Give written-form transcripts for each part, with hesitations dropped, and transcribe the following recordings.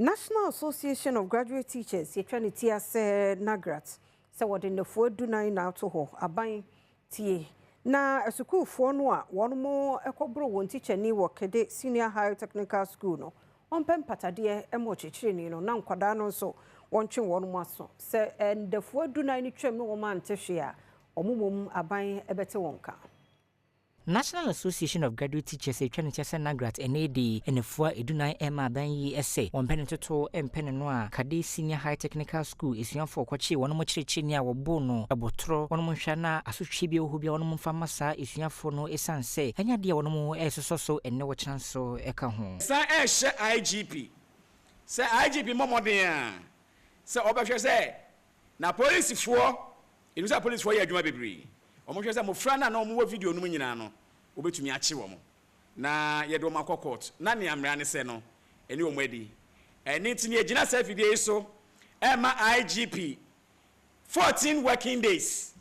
National Association of Graduate Teachers, Yetraniti as NAGRAT, so what in the 4 do 9 now to ho, aban tie. Na a school for no one more ekobro one teacher ni wo KADE Senior High Technical School no. On pen patadie emochichiri no na nkwada no so wonche won mo aso. Se and the 4 do 9 twem no man tehwe a omumom aban ebete wonka. National Association of Graduate Teachers, SHTS NAGRAT, NAD, and the 4 Edunai Emma Banyi essay, one penitoto and penanoa, KADE Senior High Technical School is young for Quachi, one more chinia or bono, a botro, one more shana, a suchibio who be one more famasa is young for no essence, say, and ya dear one more as so and no chance so eka home. Sir IGP, Sir IGP Momodia, Sir Obasha say, na police for, it was a police for your baby. Omo say mo frana na omo video no nyina no obetumi ache wo mo na ye do makọ court na ne amra ne se no eni omo adi eni tini agina self video so ema IGP 14 working days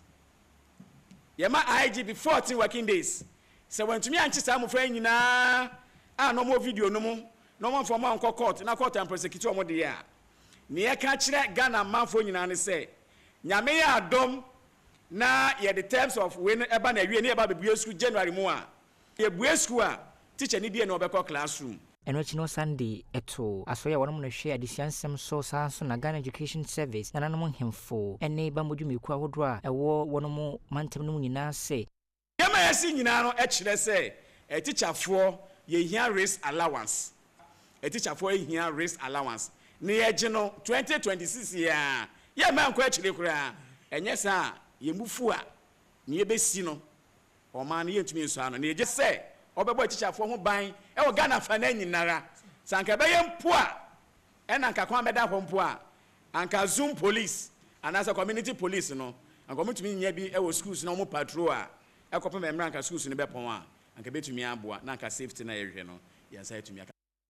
ye ma IGP 14 working days se wantumi anche sa mo fra nyina a no mo video no mo no mo for ma nkọ court na court and prosecute omo de ya ne ye ka kire Ghana manfo nyina ne se nyame ya Adom na ye the terms of when eba na wie na eba be school January mu a ye bue school a teacher ni die na obekọ classroom eno no Sunday eto asoya wono no hwe adisiansem so sanso na Ghana Education Service na nanom hemfo ene ba modwumeku ahodo a ewo wono mo mantem no nyina se yema yesi nyina no e kire se teacher for ye hia race allowance teacher for ye hia race allowance ne ye gye no 2026 ya ye ma nko e kire kura enye sa yemufu a ne yebesi no o ma ne yentumi nso ano ne ye se obebo teacher fo ho ban e wo Ghana fa na nyinara sanka be yempo a e na nka kwa meda ho mpo a anka zoom police anasa community police no anka mutumi nya bi e wo schools na mo patrol a e kopem emra anka schools ne be pon a anka betumi aboa na anka safety na ye hwe no yansa etumi